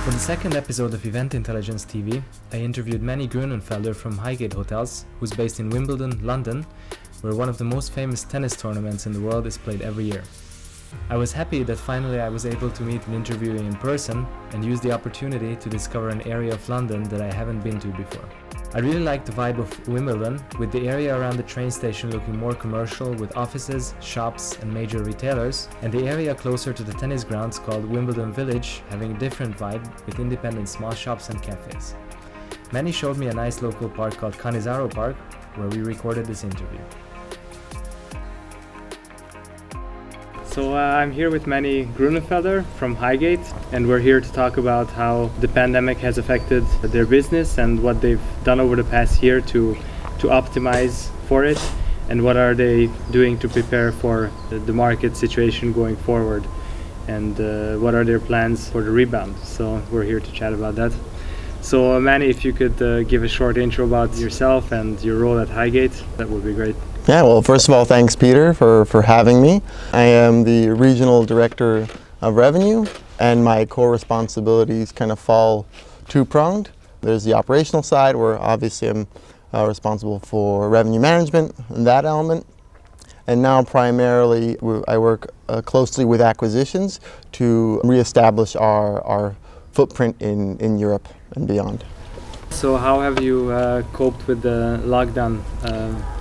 For the second episode of Event Intelligence TV, I interviewed Manny Grünenfelder from Highgate Hotels, who's based in Wimbledon, London, where one of the most famous tennis tournaments in the world is played every year. I was happy that finally I was able to meet an interviewee in person and use the opportunity to discover an area of London that I haven't been to before. I really liked the vibe of Wimbledon, with the area around the train station looking more commercial with offices, shops and major retailers, and the area closer to the tennis grounds called Wimbledon Village having a different vibe with independent small shops and cafes. Manny showed me a nice local park called Cannizaro Park, where we recorded this interview. So I'm here with Manny Grünenfelder from Highgate, and we're here to talk about how the pandemic has affected their business and what they've done over the past year to optimize for it, and what are they doing to prepare for the market situation going forward, and what are their plans for the rebound. So we're here to chat about that. So Manny, if you could give a short intro about yourself and your role at Highgate, that would be great. Yeah, well, first of all, thanks, Peter, for having me. I am the Regional Director of Revenue, and my core responsibilities kind of fall two-pronged. There's the operational side, where obviously I'm responsible for revenue management and that element. And now primarily I work closely with acquisitions to reestablish our footprint in Europe and beyond. So how have you coped with the lockdown?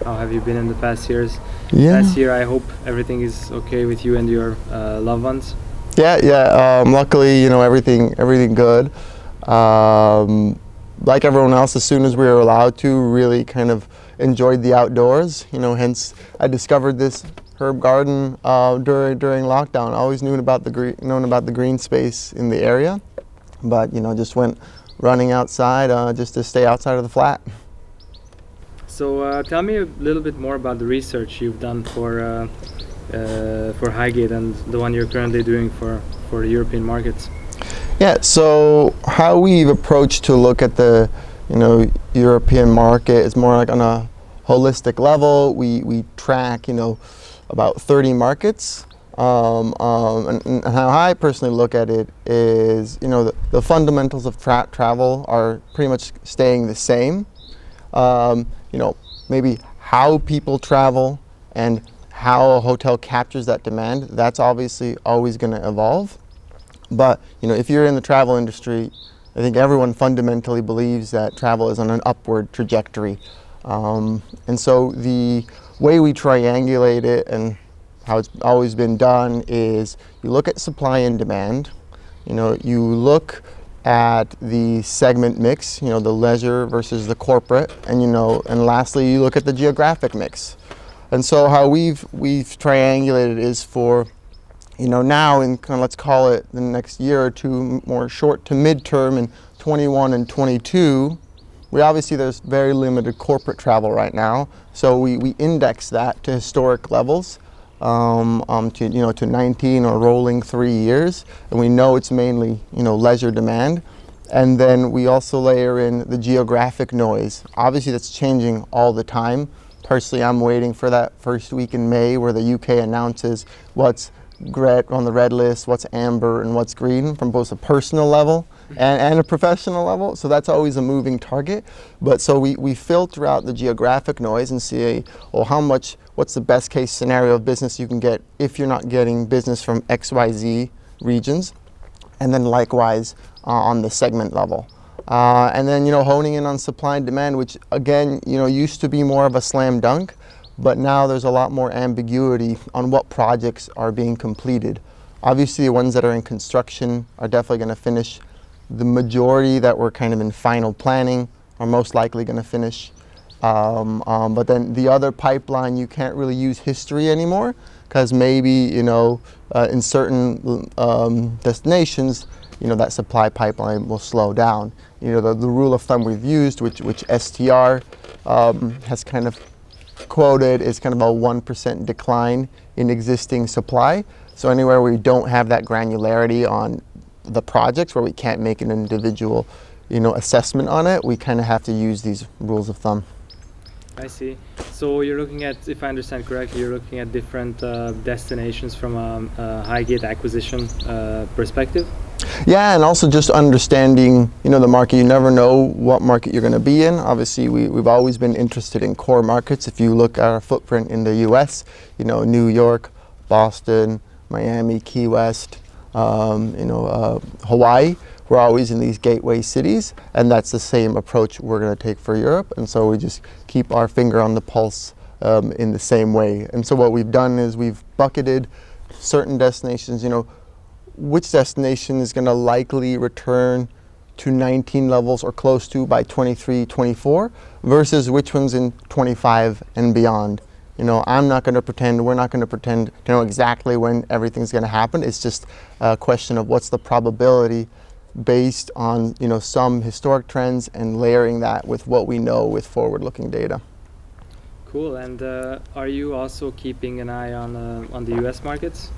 How have you been in the past years? Yeah. Last year, I hope everything is okay with you and your loved ones. Yeah. Luckily, everything good. Like everyone else, as soon as we were allowed to, really kind of enjoyed the outdoors. Hence I discovered this herb garden during lockdown. I always known about the green space in the area, but just went running outside just to stay outside of the flat. So tell me a little bit more about the research you've done for Highgate and the one you're currently doing for the European markets. Yeah, so how we've approached to look at the European market is more like on a holistic level. We track about 30 markets. And how I personally look at it is, the fundamentals of travel are pretty much staying the same. Maybe how people travel and how a hotel captures that demand, that's obviously always going to evolve. But, if you're in the travel industry, I think everyone fundamentally believes that travel is on an upward trajectory. And so the way we triangulate it and how it's always been done is you look at supply and demand, you look at the segment mix, the leisure versus the corporate, and and lastly you look at the geographic mix. And so how we've triangulated is for now in kind of, let's call it the next year or two, more short to midterm in 21 and 22, there's very limited corporate travel right now, so we index that to historic levels. To 19 or rolling 3 years, and we know it's mainly leisure demand. And then we also layer in the geographic noise. Obviously that's changing all the time. Personally, I'm waiting for that first week in May where the UK announces what's on the red list, what's amber and what's green, from both a personal level and a professional level. So that's always a moving target. But so we filter out the geographic noise and see, what's the best case scenario of business you can get if you're not getting business from XYZ regions, and then likewise on the segment level. And then honing in on supply and demand, which again used to be more of a slam dunk, but now there's a lot more ambiguity on what projects are being completed. Obviously the ones that are in construction are definitely going to finish. The majority that were kind of in final planning are most likely going to finish. But then the other pipeline, you can't really use history anymore, because maybe in certain destinations that supply pipeline will slow down. The rule of thumb we've used, which STR has kind of quoted, is kind of a 1% decline in existing supply. So anywhere where we don't have that granularity on the projects, where we can't make an individual assessment on it, we kind of have to use these rules of thumb. I see. So you're looking at, if I understand correctly, you're looking at different destinations from a Highgate acquisition perspective? Yeah, and also just understanding, the market. You never know what market you're going to be in. Obviously, we've always been interested in core markets. If you look at our footprint in the U.S., New York, Boston, Miami, Key West, Hawaii, we're always in these gateway cities, and that's the same approach we're going to take for Europe. And so we just keep our finger on the pulse in the same way. And so what we've done is we've bucketed certain destinations, which destination is going to likely return to 19 levels or close to by 23, 24, versus which ones in 25 and beyond. I'm not going to pretend, we're not going to pretend to know exactly when everything's going to happen. It's just a question of what's the probability based on, some historic trends and layering that with what we know with forward-looking data. Cool. And are you also keeping an eye on the U.S. markets?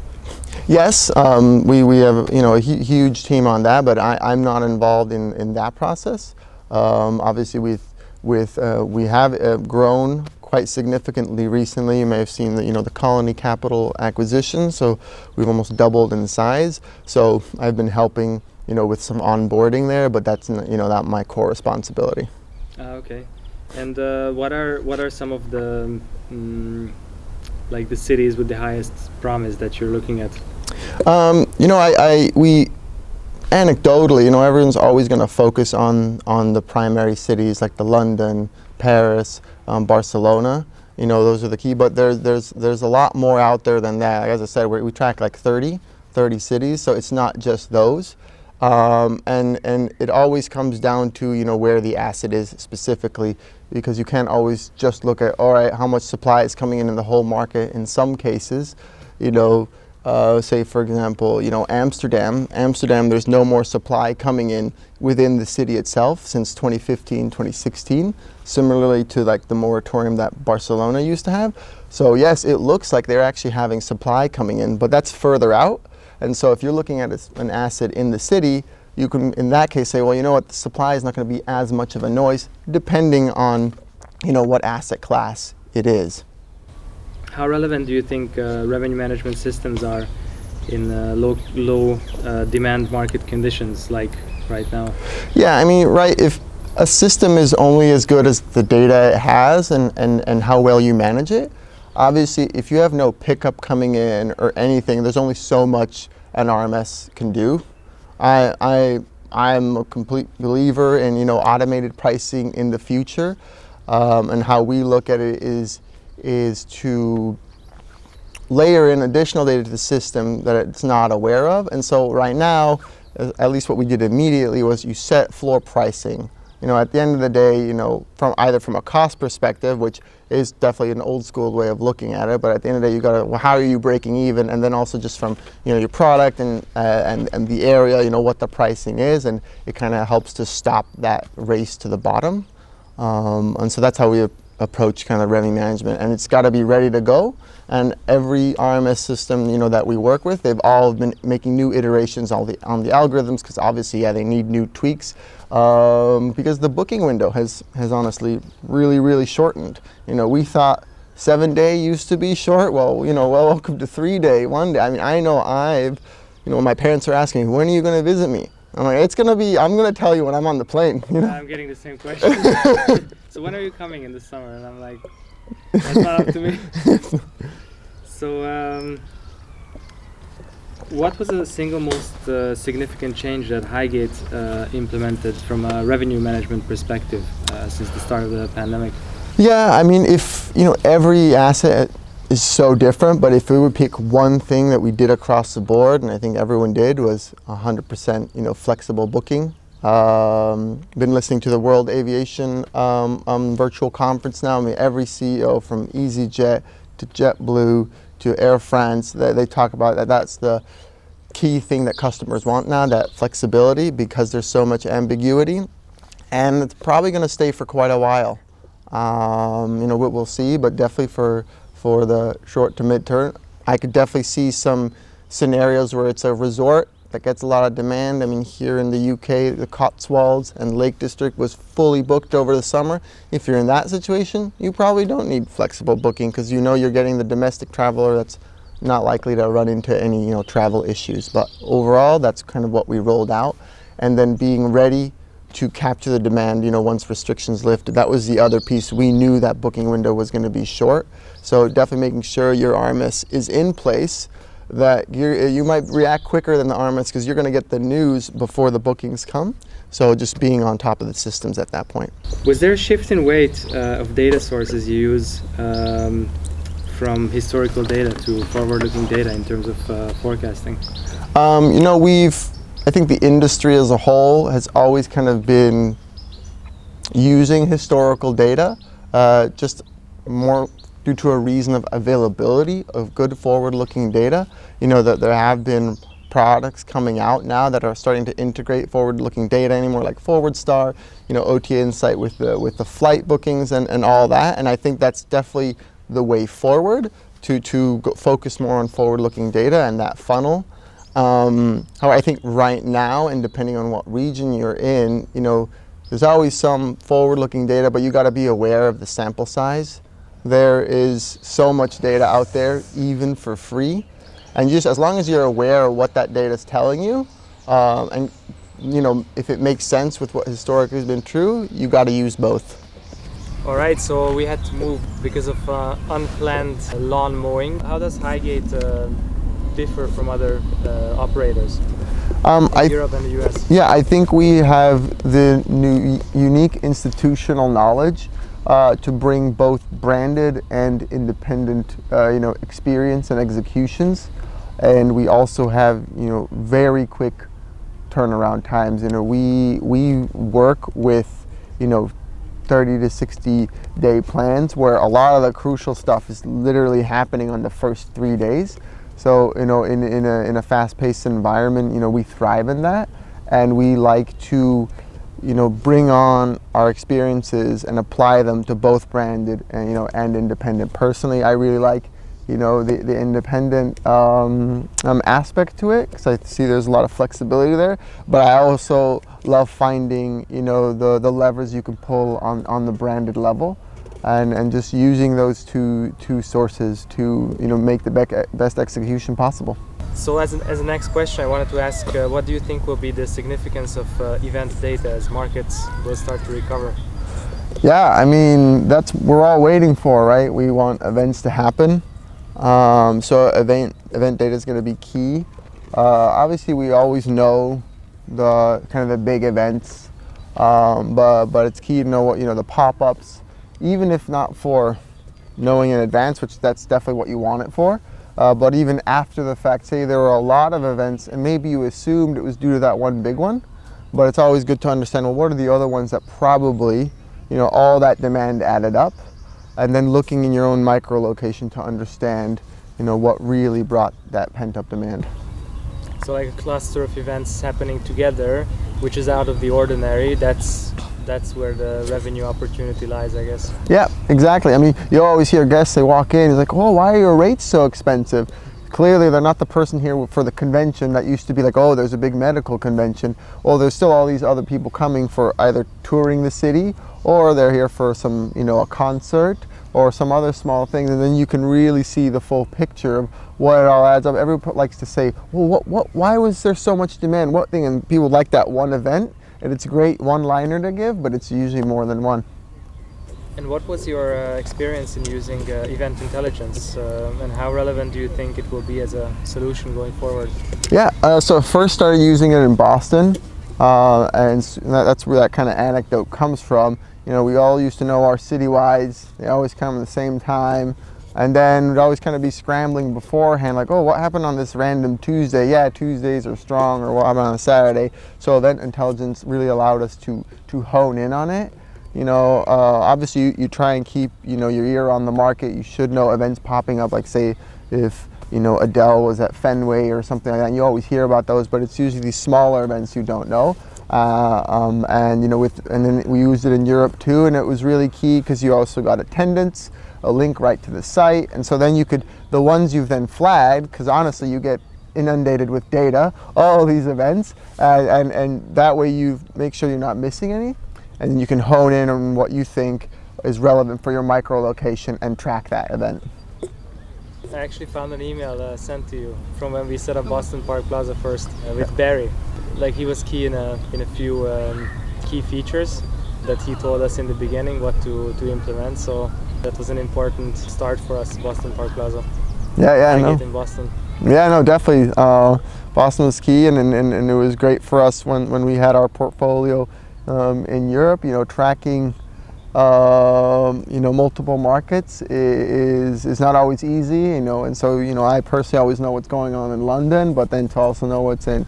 Yes, we have a huge team on that, but I'm not involved in that process. Obviously, we have grown quite significantly recently. You may have seen the Colony Capital acquisition, so we've almost doubled in size. So I've been helping with some onboarding there, but that's not my core responsibility. Okay. And what are some of the like the cities with the highest promise that you're looking at? We anecdotally, everyone's always going to focus on the primary cities like the London, Paris, Barcelona. Those are the key. But there's a lot more out there than that. As I said, we track like 30 cities, so it's not just those. And it always comes down to where the asset is specifically, because you can't always just look at, all right, how much supply is coming in the whole market. In some cases, say for example, Amsterdam, there's no more supply coming in within the city itself since 2015, 2016, similarly to like the moratorium that Barcelona used to have. So yes, it looks like they're actually having supply coming in, but that's further out. And so if you're looking at an asset in the city, you can, in that case, say, well, what, the supply is not going to be as much of a noise, depending on, what asset class it is. How relevant do you think revenue management systems are in low demand market conditions like right now? Yeah, right, if a system is only as good as the data it has and how well you manage it, obviously, if you have no pickup coming in or anything, there's only so much an RMS can do. I'm a complete believer in automated pricing in the future, and how we look at it is to layer in additional data to the system that it's not aware of. And so right now, at least what we did immediately was you set floor pricing. At the end of the day, from a cost perspective, which is definitely an old school way of looking at it, but at the end of the day, you got to, well, how are you breaking even? And then also just from, your product and the area, what the pricing is, and it kind of helps to stop that race to the bottom. And so that's how we approach kind of revenue management, and it's got to be ready to go. And every RMS system that we work with, they've all been making new iterations on the algorithms, because obviously they need new tweaks, because the booking window has honestly really shortened. We thought 7-day used to be short. Well, welcome to 3-day, 1 day. I know my parents are asking me, when are you going to visit me? I'm like, I'm going to tell you when I'm on the plane. I'm getting the same question. So when are you coming in the summer? And I'm like, that's not up to me. So what was the single most significant change that Highgate implemented from a revenue management perspective since the start of the pandemic? Yeah, if every asset is so different, but if we would pick one thing that we did across the board, and I think everyone did, was 100% flexible booking. Been listening to the World Aviation virtual conference now. Every CEO from EasyJet to JetBlue to Air France, they talk about that. That's the key thing that customers want now, that flexibility, because there's so much ambiguity, and it's probably going to stay for quite a while. We'll see, but definitely for the short to mid-term, I could definitely see some scenarios where it's a resort that gets a lot of demand. Here in the UK, the Cotswolds and Lake District was fully booked over the summer. If you're in that situation, you probably don't need flexible booking, because you're getting the domestic traveler that's not likely to run into any travel issues. But overall, that's kind of what we rolled out, and then being ready to capture the demand once restrictions lifted. That was the other piece. We knew that booking window was going to be short, so definitely making sure your RMS is in place, that you might react quicker than the RMS because you're going to get the news before the bookings come. So just being on top of the systems at that point. Was there a shift in weight of data sources you use from historical data to forward-looking data in terms of forecasting? I think the industry as a whole has always kind of been using historical data, just more due to a reason of availability of good forward-looking data. That there have been products coming out now that are starting to integrate forward-looking data anymore, like ForwardStar, OTA Insight with the flight bookings and all that. And I think that's definitely the way forward to focus more on forward-looking data and that funnel. However, I think right now, and depending on what region you're in, there's always some forward-looking data, but you got to be aware of the sample size. There is so much data out there, even for free, and just as long as you're aware of what that data is telling you, and if it makes sense with what historically has been true, you got to use both. All right, so we had to move because of unplanned lawn mowing. How does Highgate differ from other operators in Europe and the US? Yeah, I think we have the unique institutional knowledge to bring both branded and independent experience and executions, and we also have very quick turnaround times. We work with 30 to 60 day plans where a lot of the crucial stuff is literally happening on the first 3 days. So in a fast-paced environment, we thrive in that, and we like to bring on our experiences and apply them to both branded and and independent. Personally, I really like the independent aspect to it because I see there's a lot of flexibility there, but I also love finding the levers you can pull on the branded level, and just using those two sources to make the best execution possible. So as a next question, I wanted to ask, what do you think will be the significance of event data as markets will start to recover? Yeah, I mean, we're all waiting for, right? We want events to happen. So event data is going to be key. Obviously, we always know the kind of the big events, but it's key to know what the pop-ups, even if not for knowing in advance, which that's definitely what you want it for. But even after the fact, say there were a lot of events and maybe you assumed it was due to that one big one, but it's always good to understand, well, what are the other ones that probably, all that demand added up, and then looking in your own micro location to understand, what really brought that pent-up demand. So like a cluster of events happening together, which is out of the ordinary, that's where the revenue opportunity lies, I guess. Yeah, exactly. I mean, you always hear guests, they walk in, it's like, oh, why are your rates so expensive? Clearly, they're not the person here for the convention that used to be like, oh, there's a big medical convention. Well, there's still all these other people coming for either touring the city, or they're here for some, a concert, or some other small things, and then you can really see the full picture of what it all adds up. Everyone likes to say, well, why was there so much demand? What thing? And people like that one event. And it's a great one-liner to give, but it's usually more than one. And what was your experience in using event intelligence, and how relevant do you think it will be as a solution going forward? Yeah, so I first started using it in Boston, and that's where that kind of anecdote comes from. We all used to know our citywides, they always come at the same time. And then we'd always kind of be scrambling beforehand, like, oh, what happened on this random Tuesday? Yeah, Tuesdays are strong, or what happened on a Saturday? So event intelligence really allowed us to hone in on it. Obviously you try and keep, your ear on the market. You should know events popping up, like say if, Adele was at Fenway or something like that. And you always hear about those, but it's usually these smaller events you don't know. And then we used it in Europe too, and it was really key because you also got attendance, a link right to the site, and so then the ones you've then flagged, because honestly you get inundated with data, all these events, and that way you make sure you're not missing any, and you can hone in on what you think is relevant for your micro location and track that event. I actually found an email sent to you from when we set up Boston Park Plaza first with Barry. Like he was key in a few key features that he told us in the beginning what to implement. So that was an important start for us, Boston Park Plaza. Yeah, Highgate in Boston. Yeah, no, definitely. Boston was key, and it was great for us when we had our portfolio in Europe. You know, tracking multiple markets is not always easy. You know, and so I personally always know what's going on in London, but then to also know what's in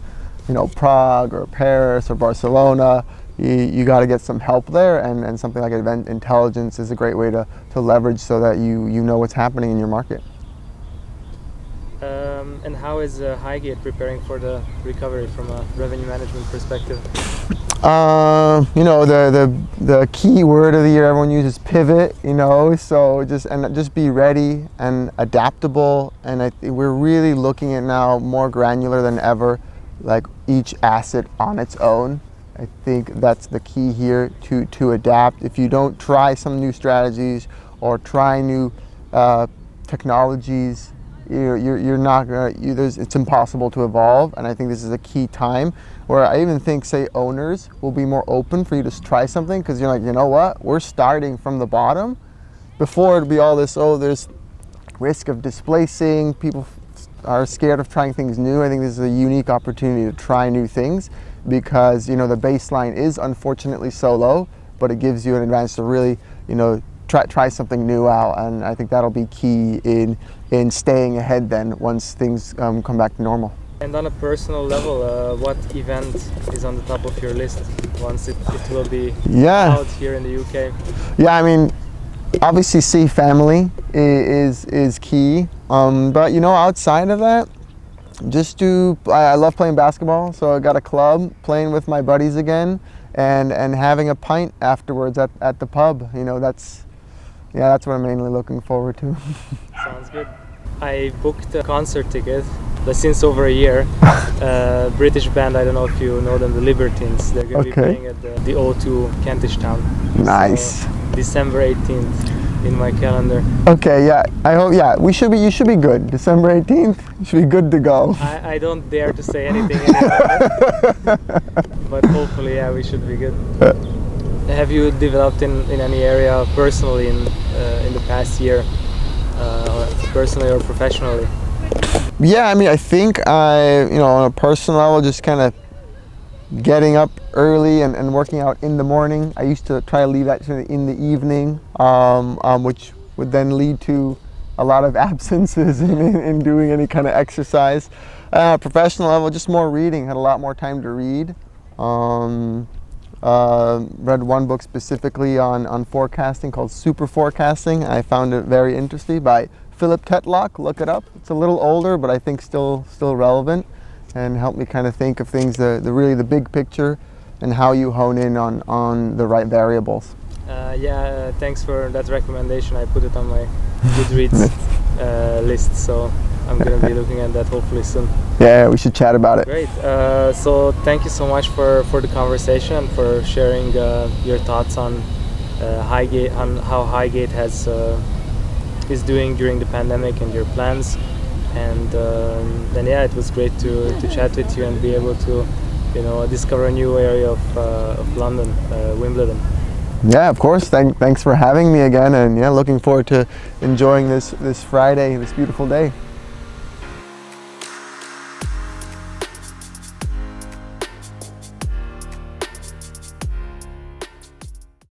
Prague or Paris or Barcelona, you got to get some help there, and something like event intelligence is a great way to leverage so that you know what's happening in your market. And how is Highgate preparing for the recovery from a revenue management perspective? The key word of the year everyone uses, pivot. So just be ready and adaptable. And we're really looking at now more granular than ever, like each asset on its own. I think that's the key here to adapt. If you don't try some new strategies or try new technologies, you're not gonna. It's impossible to evolve, and I think this is a key time where I even think, say, owners will be more open for you to try something, because you're like, you know what, we're starting from the bottom. Before it'd be all this, there's risk of displacing, people are scared of trying things new. I think this is a unique opportunity to try new things, because the baseline is unfortunately so low, but it gives you an advantage to really try something new out, and I think that'll be key in staying ahead then once things come back to normal. And on a personal level, what event is on the top of your list once it will be out here in the UK? Yeah, I mean, obviously see family is key, but outside of that, I love playing basketball, so I got a club, playing with my buddies again, and having a pint afterwards at the pub. That's what I'm mainly looking forward to. Sounds good. I booked a concert ticket since over a year. British band, I don't know if you know them, the Libertines. They're going to be playing at the O2 Kentish Town. Nice. So, December 18th in my calendar. Okay, yeah. I hope. Yeah, you should be good. December 18th. You should be good to go. I don't dare to say anything anymore. But hopefully, yeah, we should be good. Have you developed in any area personally in the past year, personally or professionally? Yeah, I mean, I think on a personal level, just kind of getting up early and working out in the morning. I used to try to leave that in the evening, which would then lead to a lot of absences in doing any kind of exercise. Professional level, just more reading. Had a lot more time to read. Read one book specifically on forecasting called Super Forecasting. I found it very interesting, by Philip Tetlock. Look it up. It's a little older, but I think still relevant, and helped me kind of think of things, really the big picture, and how you hone in on the right variables. Thanks for that recommendation. I put it on my Goodreads list, so I'm going to be looking at that hopefully soon. Yeah, we should chat about it. Great. So thank you so much for the conversation and for sharing your thoughts on Highgate, on how Highgate is doing during the pandemic and your plans. And it was great to chat with you and be able to discover a new area of London, Wimbledon. Yeah, of course. Thanks for having me again, and looking forward to enjoying this Friday, this beautiful day.